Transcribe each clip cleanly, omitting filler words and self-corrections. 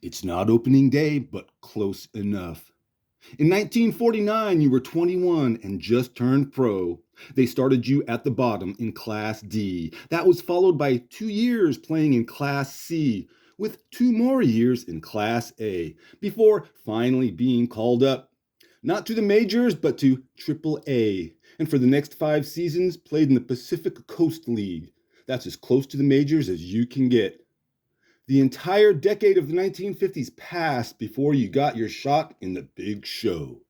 It's not opening day, but close enough. In 1949, you were 21 and just turned pro. They started you at the bottom in Class D. That was followed by 2 years playing in Class C, with 2 more years in Class A, before finally being called up. Not to the majors, but to Triple A. And for the next 5 seasons, played in the Pacific Coast League. That's as close to the majors as you can get. The entire decade of the 1950s passed before you got your shot in the big show.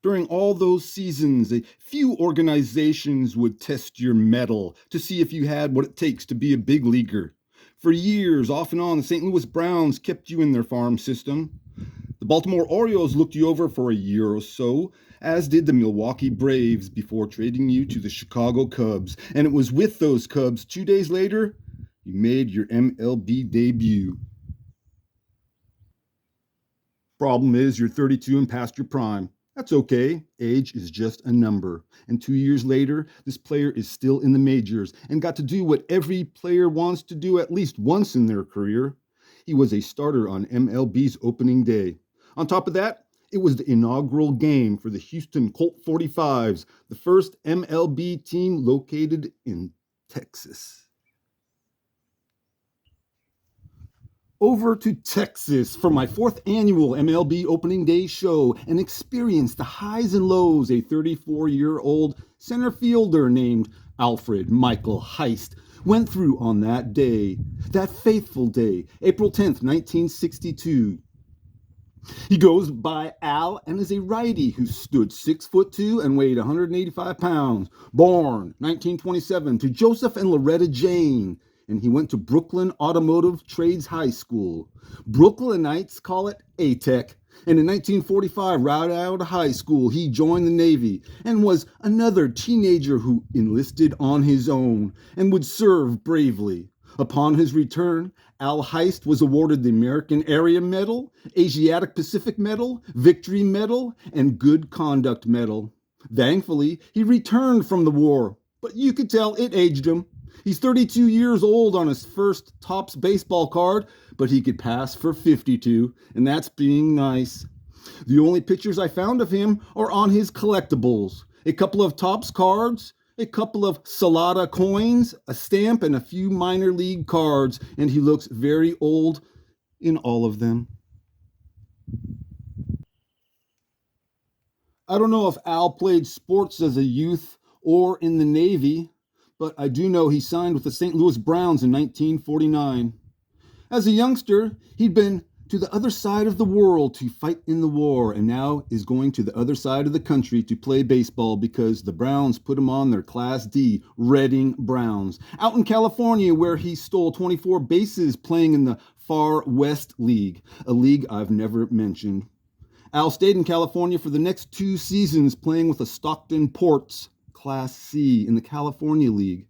During all those seasons, a few organizations would test your mettle to see if you had what it takes to be a big leaguer. For years, off and on, the St. Louis Browns kept you in their farm system. The Baltimore Orioles looked you over for a year or so, as did the Milwaukee Braves before trading you to the Chicago Cubs. And it was with those Cubs 2 days later, you made your MLB debut. Problem is, you're 32 and past your prime. That's okay. Age is just a number. And 2 years later, this player is still in the majors and got to do what every player wants to do at least once in their career. He was a starter on MLB's opening day. On top of that, it was the inaugural game for the Houston Colt.45's, the first MLB team located in Texas. Over to Texas for my 4th annual MLB opening day show and experience the highs and lows a 34-year-old center fielder named Alfred Michael Heist went through on that day, that faithful day, April 10th, 1962. He goes by Al and is a righty who stood 6'2" and weighed 185 pounds. Born 1927 to Joseph and Loretta Jane, and he went to Brooklyn Automotive Trades High School. Brooklynites call it A-Tech. And in 1945, right out of high school, he joined the Navy and was another teenager who enlisted on his own and would serve bravely. Upon his return, Al Heist was awarded the American Area Medal, Asiatic Pacific Medal, Victory Medal, and Good Conduct Medal. Thankfully, he returned from the war, but you could tell it aged him. He's 32 years old on his first Topps baseball card, but he could pass for 52, and that's being nice. The only pictures I found of him are on his collectibles. A couple of Topps cards, a couple of Salada coins, a stamp, and a few minor league cards, and he looks very old in all of them. I don't know if Al played sports as a youth or in the Navy, but I do know he signed with the St. Louis Browns in 1949. As a youngster, he'd been to the other side of the world to fight in the war, and now is going to the other side of the country to play baseball because the Browns put him on their Class D Reading Browns, out in California, where he stole 24 bases playing in the Far West League, a league I've never mentioned. Al stayed in California for the next 2 seasons playing with the Stockton Ports, Class C in the California League.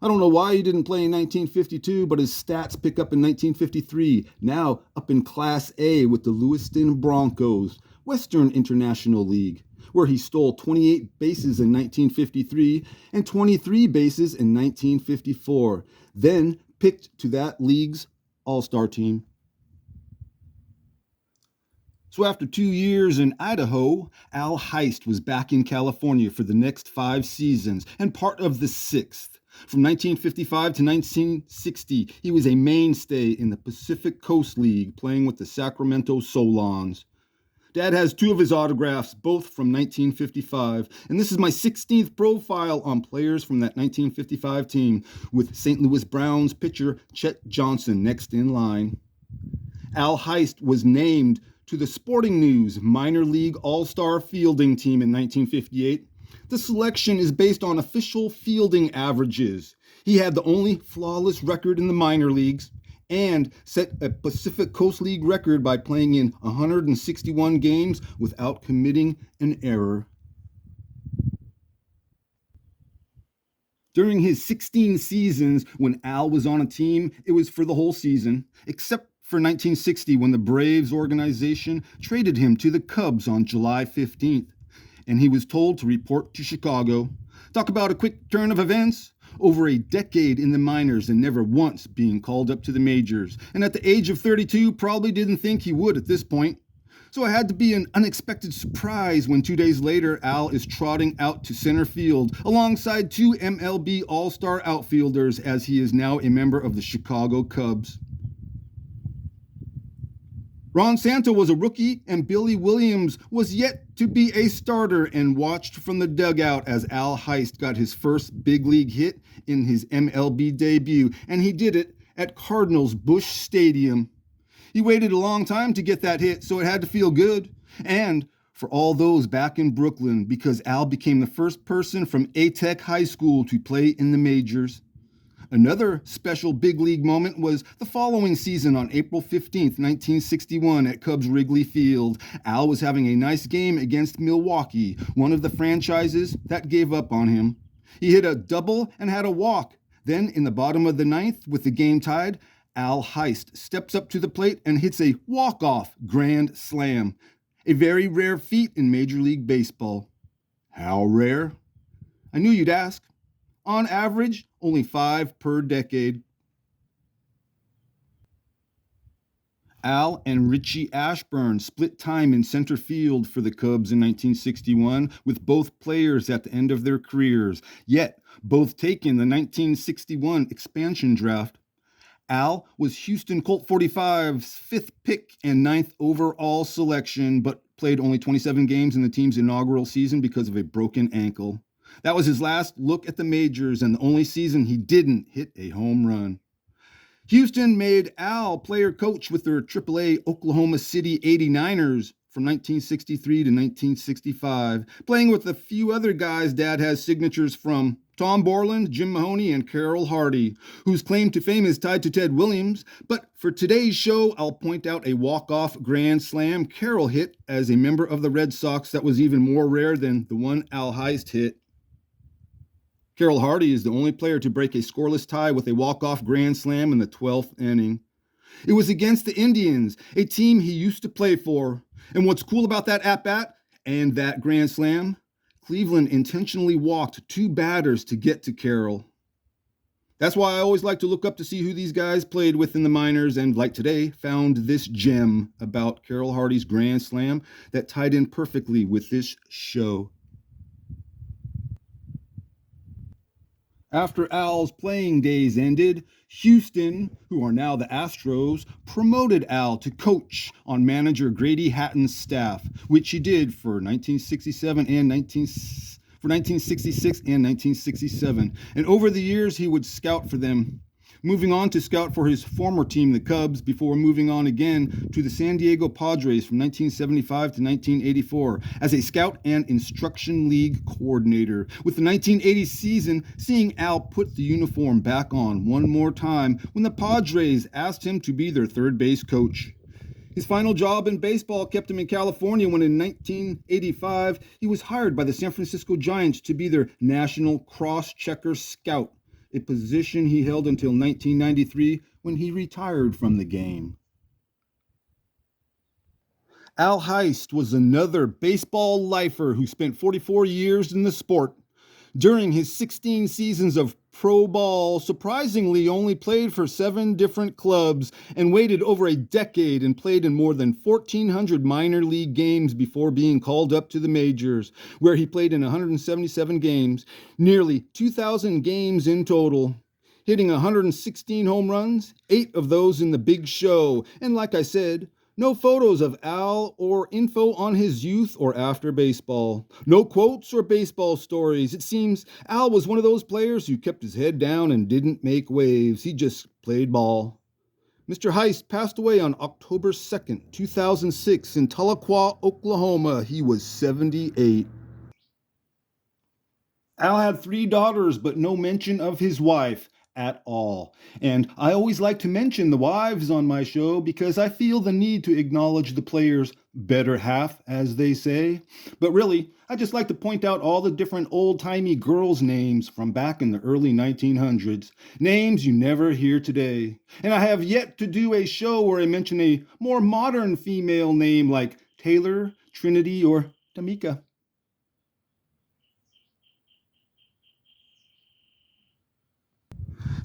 I don't know why he didn't play in 1952, but his stats pick up in 1953, now up in Class A with the Lewiston Broncos, Western International League, where he stole 28 bases in 1953 and 23 bases in 1954, then picked to that league's all-star team. So after 2 years in Idaho, Al Heist was back in California for the next 5 seasons and part of the 6th. From 1955 to 1960, he was a mainstay in the Pacific Coast League, playing with the Sacramento Solons. Dad has 2 of his autographs, both from 1955, and this is my 16th profile on players from that 1955 team, with St. Louis Browns pitcher Chet Johnson next in line. Al Heist was named to the Sporting News Minor League All-Star Fielding Team in 1958. The selection is based on official fielding averages. He had the only flawless record in the minor leagues and set a Pacific Coast League record by playing in 161 games without committing an error. During his 16 seasons when Al was on a team, it was for the whole season, except for 1960 when the Braves organization traded him to the Cubs on July 15th. And he was told to report to Chicago. Talk about a quick turn of events. over a decade in the minors and never once being called up to the majors. And at the age of 32, probably didn't think he would at this point. So it had to be an unexpected surprise when 2 days later, Al is trotting out to center field alongside two MLB All-Star outfielders as he is now a member of the Chicago Cubs. Ron Santo was a rookie, and Billy Williams was yet to be a starter and watched from the dugout as Al Heist got his first big league hit in his MLB debut, and he did it at Cardinals Busch Stadium. He waited a long time to get that hit, so it had to feel good. And for all those back in Brooklyn, because Al became the first person from A-Tech High School to play in the majors. Another special big league moment was the following season on April 15th, 1961 at Cubs Wrigley Field. Al was having a nice game against Milwaukee, one of the franchises that gave up on him. He hit a double and had a walk. Then in the bottom of the ninth, with the game tied, Al Heist steps up to the plate and hits a walk-off grand slam. A very rare feat in Major League Baseball. How rare? I knew you'd ask. On average, only 5 per decade. Al and Richie Ashburn split time in center field for the Cubs in 1961, with both players at the end of their careers, yet both taken the 1961 expansion draft. Al was Houston Colt.45's 5th pick and 9th overall selection, but played only 27 games in the team's inaugural season because of a broken ankle. That was his last look at the majors and the only season he didn't hit a home run. Houston made Al player-coach with their AAA Oklahoma City 89ers from 1963 to 1965, playing with a few other guys Dad has signatures from: Tom Borland, Jim Mahoney, and Carroll Hardy, whose claim to fame is tied to Ted Williams. But for today's show, I'll point out a walk-off grand slam Carroll hit as a member of the Red Sox that was even more rare than the one Al Heist hit. Carroll Hardy is the only player to break a scoreless tie with a walk-off grand slam in the 12th inning. It was against the Indians, a team he used to play for. And what's cool about that at-bat and that grand slam? Cleveland intentionally walked 2 batters to get to Carroll. That's why I always like to look up to see who these guys played with in the minors, and like today, found this gem about Carroll Hardy's grand slam that tied in perfectly with this show. After Al's playing days ended, Houston, who are now the Astros, promoted Al to coach on manager Grady Hatton's staff, which he did for 1966 and 1967. And over the years, he would scout for them, moving on to scout for his former team, the Cubs, before moving on again to the San Diego Padres from 1975 to 1984 as a scout and instruction league coordinator, with the 1980 season seeing Al put the uniform back on one more time when the Padres asked him to be their third base coach. His final job in baseball kept him in California when in 1985 he was hired by the San Francisco Giants to be their national cross-checker scout, a position he held until 1993 when he retired from the game. Al Heist was another baseball lifer who spent 44 years in the sport. During his 16 seasons of pro ball, surprisingly only played for 7 different clubs and waited over a decade and played in more than 1,400 minor league games before being called up to the majors, where he played in 177 games, nearly 2,000 games in total, hitting 116 home runs, 8 of those in the Big Show. And like I said, no photos of Al or info on his youth or after baseball. No quotes or baseball stories. It seems Al was one of those players who kept his head down and didn't make waves. He just played ball. Mr. Heist passed away on October 2nd, 2006 in Tahlequah, Oklahoma. He was 78. Al had 3 daughters, but no mention of his wife at all. And I always like to mention the wives on my show because I feel the need to acknowledge the player's better half, as they say. But really, I just like to point out all the different old-timey girls' names from back in the early 1900s. Names you never hear today. And I have yet to do a show where I mention a more modern female name like Taylor, Trinity, or Tamika.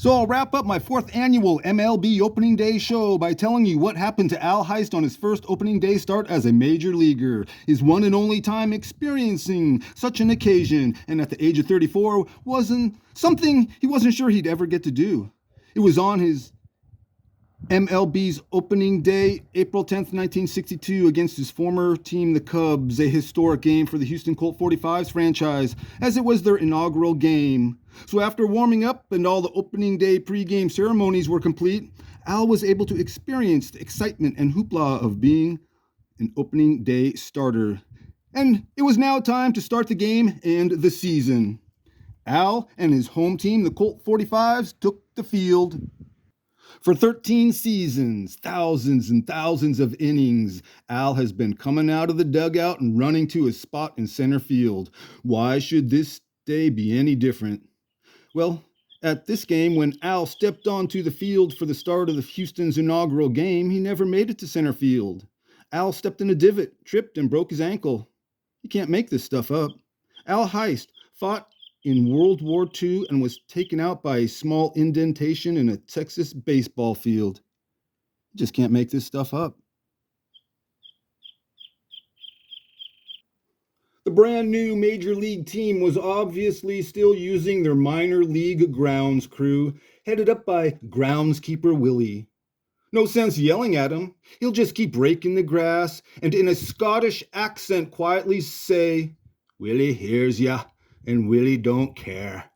So I'll wrap up my 4th annual MLB opening day show by telling you what happened to Al Heist on his first opening day start as a major leaguer, his one and only time experiencing such an occasion, and at the age of 34 wasn't something he wasn't sure he'd ever get to do. It was on his MLB's opening day, April 10th, 1962, against his former team, the Cubs, a historic game for the Houston Colt.45's franchise, as it was their inaugural game. So after warming up and all the opening day pregame ceremonies were complete, Al was able to experience the excitement and hoopla of being an opening day starter. And it was now time to start the game and the season. Al and his home team, the Colt.45's, took the field. For 13 seasons, thousands and thousands of innings, Al has been coming out of the dugout and running to his spot in center field. Why should this day be any different? Well, at this game, when Al stepped onto the field for the start of the Houston's inaugural game, he never made it to center field. Al stepped in a divot, tripped, and broke his ankle. You can't make this stuff up. Al Heist fought in World War II and was taken out by a small indentation in a Texas baseball field. You just can't make this stuff up. The brand new Major League team was obviously still using their minor league grounds crew, headed up by groundskeeper Willie. No sense yelling at him. He'll just keep raking the grass and in a Scottish accent quietly say, "Willie hears ya, and Willie don't care."